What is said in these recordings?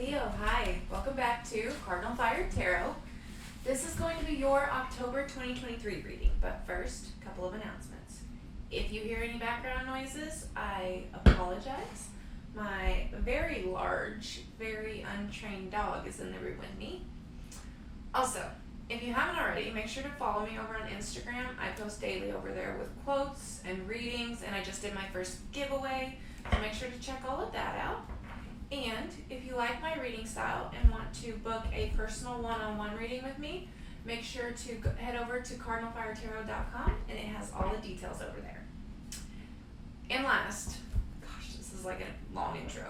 Leo, hi. Welcome back to Cardinal Fire Tarot. This is going to be your October 2023 reading, but first, a couple of announcements. If you hear any background noises, I apologize. My very large, very untrained dog is in the room with me. Also, if you haven't already, make sure to follow me over on Instagram. I post daily over there with quotes and readings, and I just did my first giveaway, so make sure to check all of that out. And if you like my reading style and want to book a personal one-on-one reading with me, make sure to head over to cardinalfiretarot.com, and it has all the details over there. And last, gosh, this is like a long intro.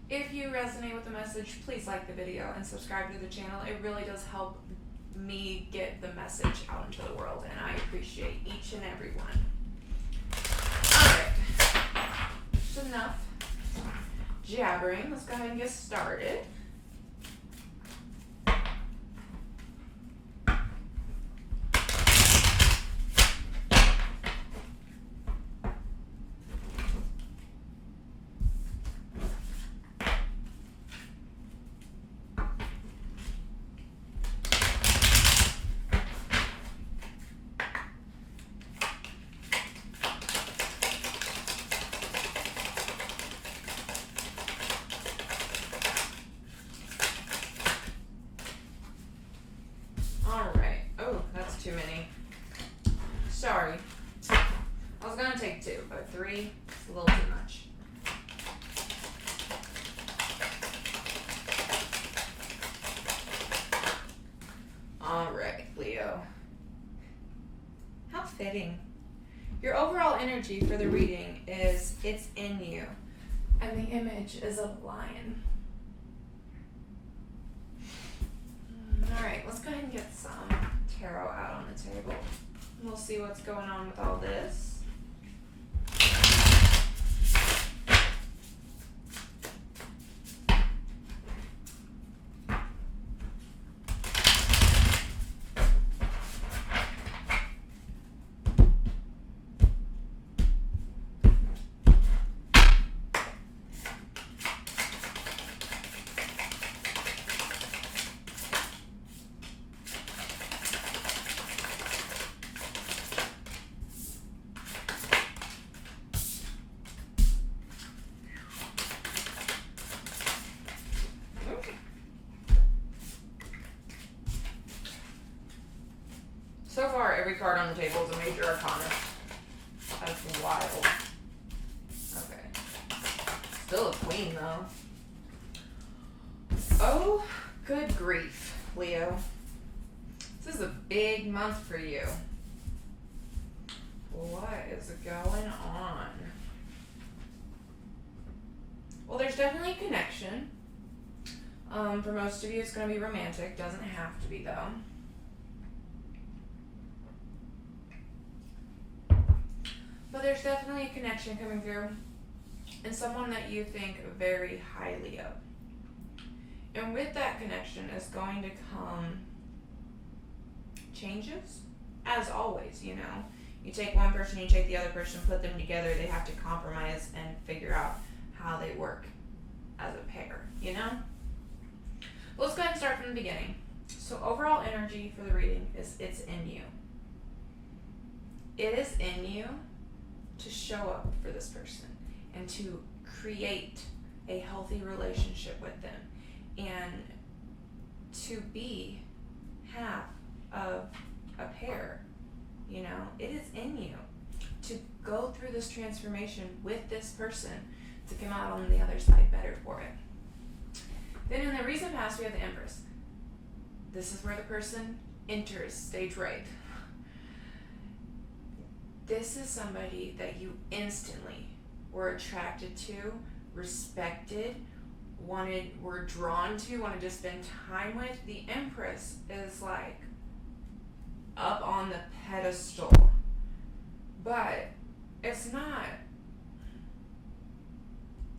If you resonate with the message, please like the video and subscribe to the channel. It really does help me get the message out into the world, and I appreciate each and every one. Alright, that's enough jabbering. Let's go ahead and get started. Too many. Sorry. I was gonna take two, but three is a little too much. Alright, Leo. How fitting. Your overall energy for the reading is it's in you, and the image is a lion. Alright, let's go ahead and get some tarot out on the table. We'll see what's going on with all this. So far, every card on the table is a major arcana. That's wild. Okay. Still a queen, though. Oh, good grief, Leo. This is a big month for you. What is going on? Well, there's definitely a connection. For most of you, it's going to be romantic. Doesn't have to be, though. But there's definitely a connection coming through, and someone that you think very highly of. And with that connection is going to come changes, as always, you know. You take one person, you take the other person, put them together, they have to compromise and figure out how they work as a pair, you know? Well, let's go ahead and start from the beginning. So overall energy for the reading is it's in you. It is in you to show up for this person and to create a healthy relationship with them and to be half of a pair. You know, it is in you to go through this transformation with this person to come out on the other side better for it. Then in the recent past, we have the Empress. This is where the person enters stage right. This is somebody that you instantly were attracted to, respected, were drawn to, wanted to spend time with. The Empress is like up on the pedestal, but it's not.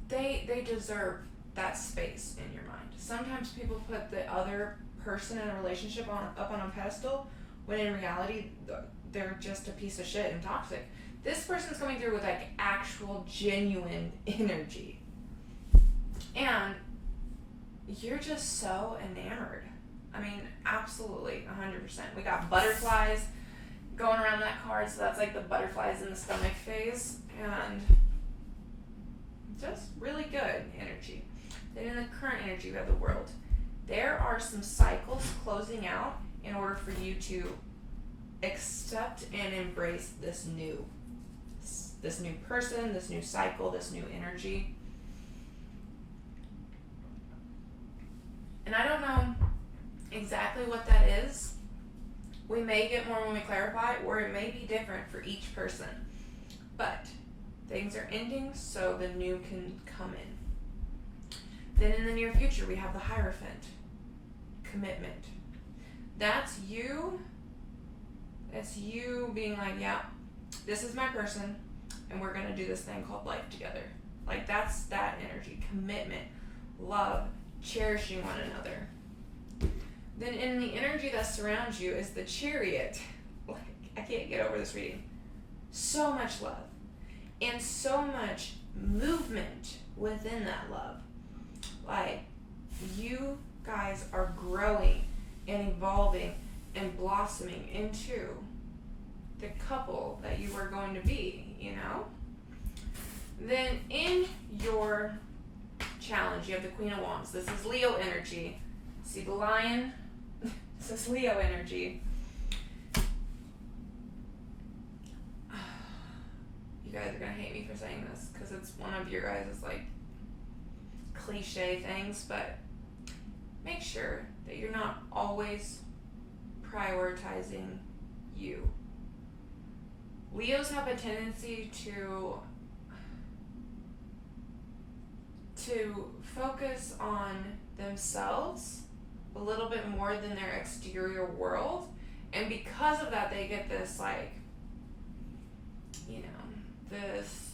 They deserve that space in your mind. Sometimes people put the other person in a relationship up on a pedestal, when in reality they're just a piece of shit and toxic. This person's coming through with like actual genuine energy. And you're just so enamored. I mean, absolutely, 100%. We got butterflies going around that card, so that's like the butterflies in the stomach phase, and just really good energy. Then in the current energy, we have the world. There are some cycles closing out in order for you to accept and embrace this new person, this new cycle, this new energy. And I don't know exactly what that is. We may get more when we clarify, or it may be different for each person. But things are ending, so the new can come in. Then in the near future, we have the Hierophant. Commitment. That's you. That's you being like, yeah, this is my person, and we're going to do this thing called life together. Like, that's that energy. Commitment. Love. Cherishing one another. Then in the energy that surrounds you is the Chariot. Like, I can't get over this reading. So much love. And so much movement within that love. Like, you guys are growing and evolving and blossoming into the couple that you are going to be, you know? Then in your challenge, you have the Queen of Wands. This is Leo energy. See the lion? This is Leo energy. You guys are going to hate me for saying this because it's one of your guys' like cliche things, but make sure that you're not always prioritizing you. Leos have a tendency to focus on themselves a little bit more than their exterior world, and because of that they get this like, you know, this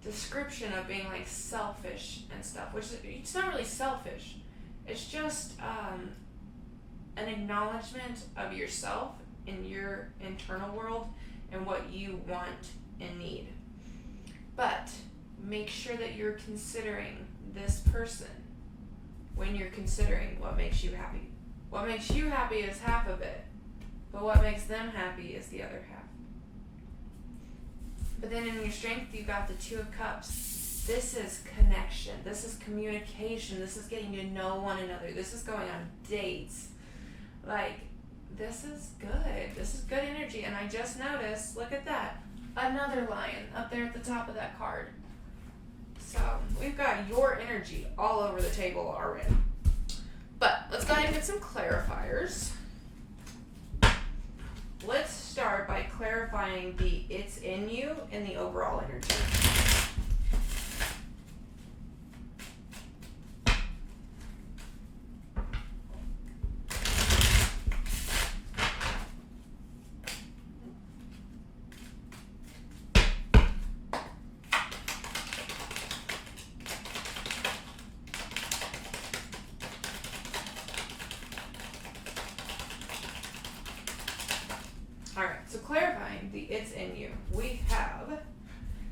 description of being like selfish and stuff, which it's not really selfish. It's just an acknowledgement of yourself in your internal world and what you want and need. But make sure that you're considering this person when you're considering what makes you happy. What makes you happy is half of it, but what makes them happy is the other half. But then in your strength, you've got the Two of Cups. This is connection. This is communication. This is getting to know one another. This is going on dates. Like, this is good. This is good energy. And I just noticed, look at that, another lion up there at the top of that card. So we've got your energy all over the table already. But let's go ahead and get some clarifiers. Let's start by clarifying the it's in you and the overall energy. Alright, so clarifying the it's in you. We have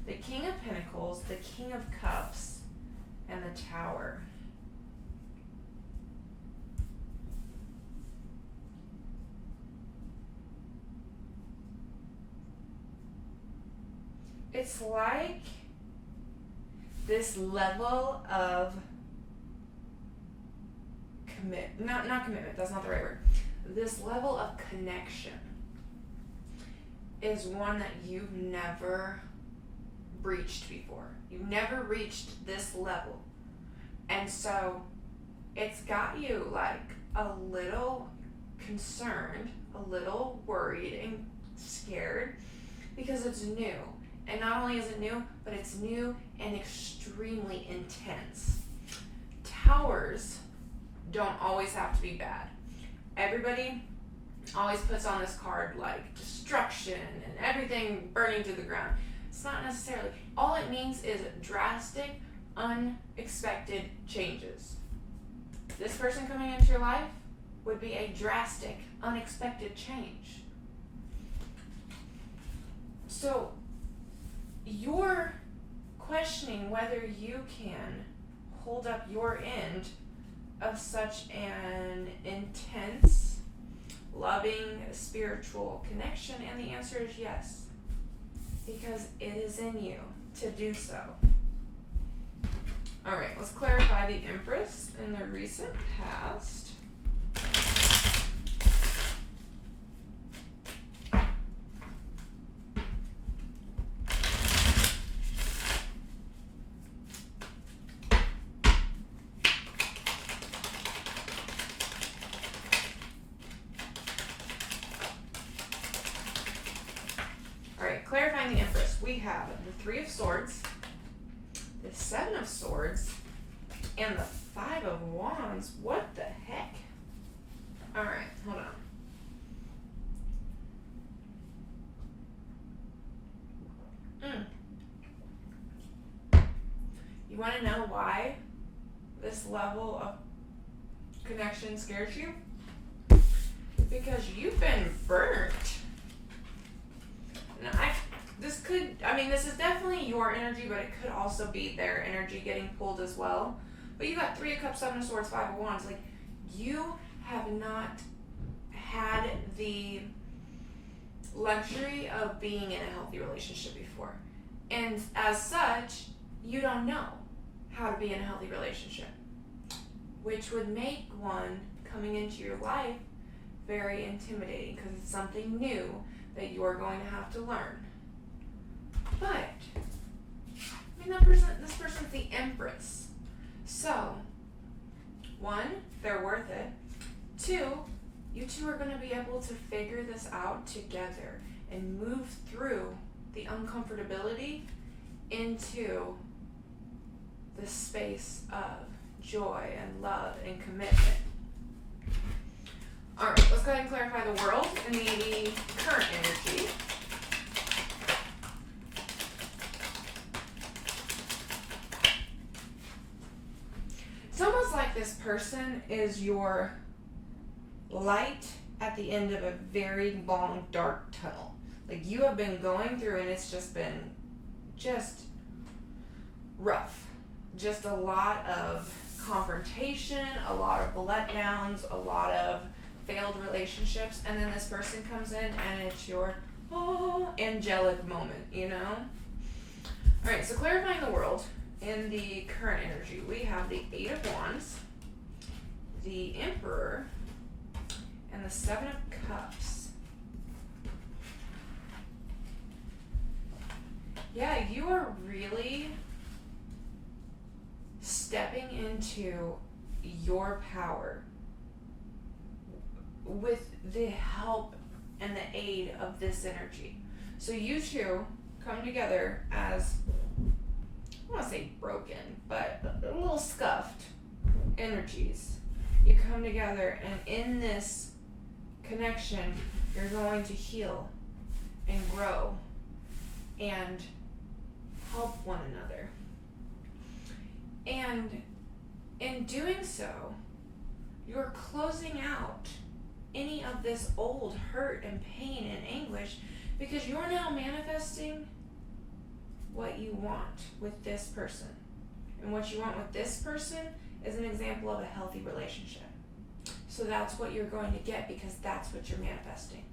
the King of Pentacles, the King of Cups, and the Tower. It's like this level of not commitment, that's not the right word. This level of connection is one that you've never breached before. You've never reached this level. And so it's got you like a little concerned, a little worried and scared because it's new. And not only is it new, but it's new and extremely intense. Towers don't always have to be bad. Everybody always puts on this card like destruction and everything burning to the ground. It's not necessarily. All it means is drastic, unexpected changes. This person coming into your life would be a drastic, unexpected change. So you're questioning whether you can hold up your end of such an intense, loving, spiritual connection? And the answer is yes, because it is in you to do so. All right, let's clarify the Empress in the recent past. Clarifying the Empress, we have the Three of Swords, the Seven of Swords, and the Five of Wands. What the heck? Alright, hold on. You want to know why this level of connection scares you? Because you've been burnt. Now, this is definitely your energy, but it could also be their energy getting pulled as well. But you got Three of Cups, Seven of Swords, Five of Wands. Like, you have not had the luxury of being in a healthy relationship before. And as such, you don't know how to be in a healthy relationship, which would make one coming into your life very intimidating because it's something new that you're going to have to learn. But, this person's the Empress. So, one, they're worth it. Two, you two are going to be able to figure this out together and move through the uncomfortability into the space of joy and love and commitment. Alright, let's go ahead and clarify the world and the current energy. It's almost like this person is your light at the end of a very long, dark tunnel. Like, you have been going through and it's just been rough. Just a lot of confrontation, a lot of letdowns, a lot of failed relationships, and then this person comes in and it's your angelic moment, you know? Alright, so clarifying the world in the current energy, we have the Eight of Wands, the Emperor, and the Seven of Cups. Yeah, you are really stepping into your power with the help and the aid of this energy. So you two come together as, I want to say broken, but a little scuffed energies. You come together, and in this connection, you're going to heal and grow and help one another. And in doing so, you're closing out any of this old hurt and pain and anguish, because you're now manifesting what you want with this person. And what you want with this person is an example of a healthy relationship. So that's what you're going to get, because that's what you're manifesting.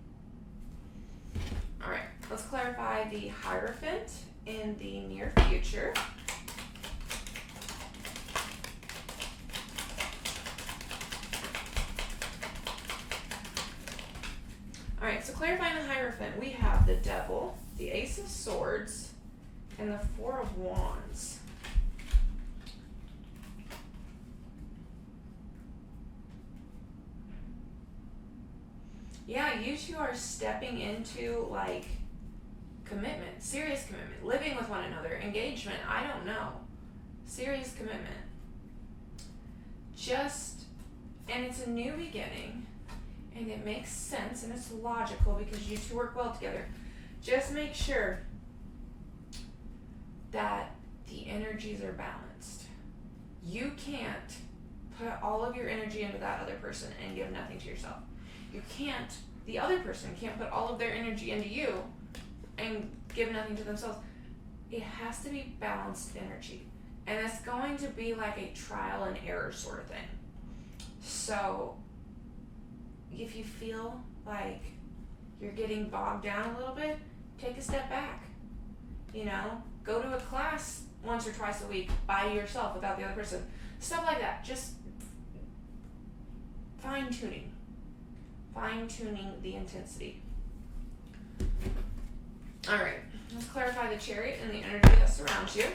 Alright, let's clarify the Hierophant in the near future. Alright, so clarifying the Hierophant, we have the Devil, the Ace of Swords, and the Four of Wands. Yeah, you two are stepping into, like, commitment, serious commitment, living with one another, engagement, I don't know. Serious commitment. And it's a new beginning. And it makes sense and it's logical because you two work well together. Just make sure that the energies are balanced. You can't put all of your energy into that other person and give nothing to yourself. The other person can't put all of their energy into you and give nothing to themselves. It has to be balanced energy. And it's going to be like a trial and error sort of thing. So if you feel like you're getting bogged down a little bit, take a step back. Go to a class once or twice a week by yourself without the other person. Stuff like that. Just fine-tuning the intensity. All right, let's clarify the Chariot and the energy that surrounds you.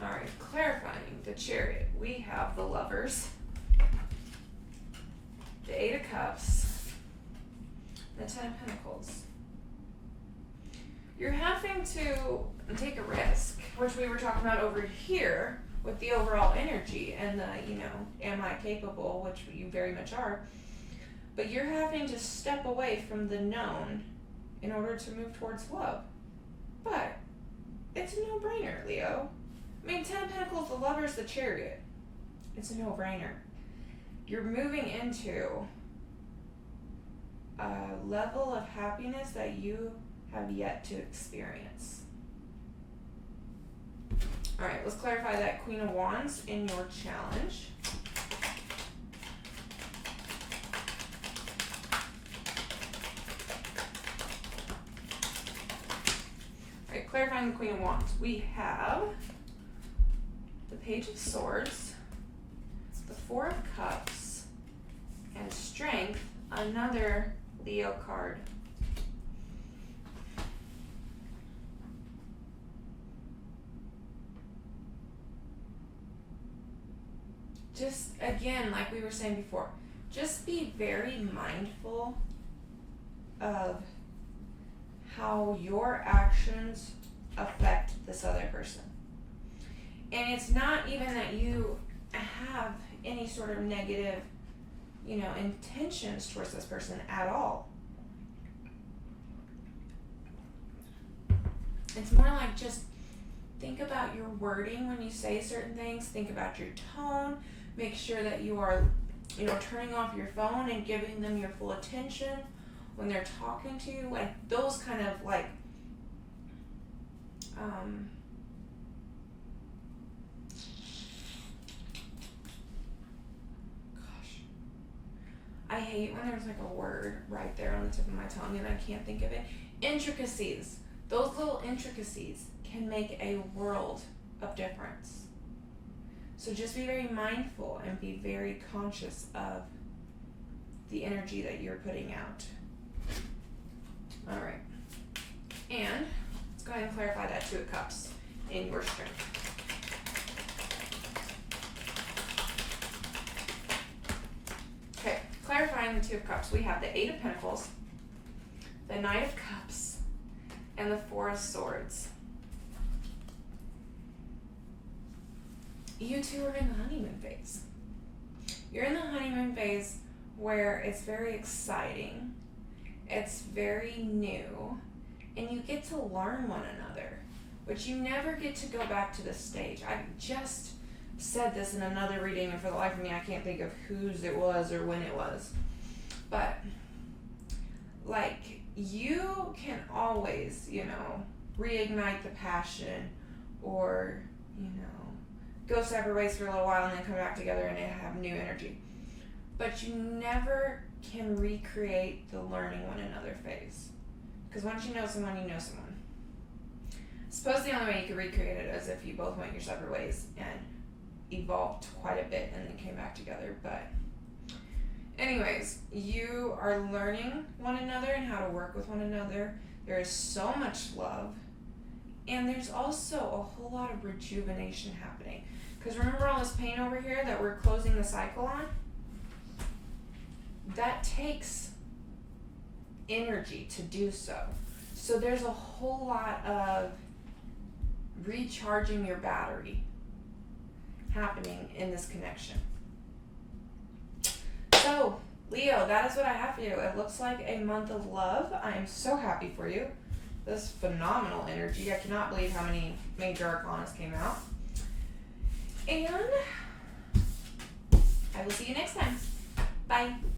All right, clarifying the Chariot, we have the Lovers, the Eight of Cups, the Ten of Pentacles. You're having to take a risk, which we were talking about over here with the overall energy and the, am I capable, which you very much are. But you're having to step away from the known in order to move towards love. But it's a no-brainer, Leo. Ten of Pentacles, the Lovers, the Chariot. It's a no-brainer. You're moving into a level of happiness that you have yet to experience. All right, let's clarify that Queen of Wands in your challenge. All right, clarifying the Queen of Wands. We have the Page of Swords, the Four of Cups, and Strength, another Leo card. Just, again, like we were saying before, just be very mindful of how your actions affect this other person. And it's not even that you have any sort of negative, intentions towards this person at all. It's more like just think about your wording when you say certain things. Think about your tone. Make sure that you are, turning off your phone and giving them your full attention when they're talking to you. Like those kind of gosh, I hate when there's like a word right there on the tip of my tongue and I can't think of it. Intricacies. Those little intricacies can make a world of difference. So just be very mindful and be very conscious of the energy that you're putting out. All right. And let's go ahead and clarify that Two of Cups in your strength. Okay, clarifying the Two of Cups. We have the Eight of Pentacles, the Knight of Cups, and the Four of Swords. You two are in the honeymoon phase. You're in the honeymoon phase where it's very exciting, it's very new, and you get to learn one another, which you never get to go back to this stage. I just said this in another reading, and for the life of me, I can't think of whose it was or when it was. But, you can always, reignite the passion or, go separate ways for a little while and then come back together and have new energy. But you never can recreate the learning one another phase. Because once you know someone, you know someone. I suppose the only way you could recreate it is if you both went your separate ways and evolved quite a bit and then came back together. But anyways, you are learning one another and how to work with one another. There is so much love. And there's also a whole lot of rejuvenation happening. Because remember all this pain over here that we're closing the cycle on? That takes energy to do so. So there's a whole lot of recharging your battery happening in this connection. So, Leo, that is what I have for you. It looks like a month of love. I am so happy for you. This phenomenal energy. I cannot believe how many major arcanas came out. And I will see you next time. Bye.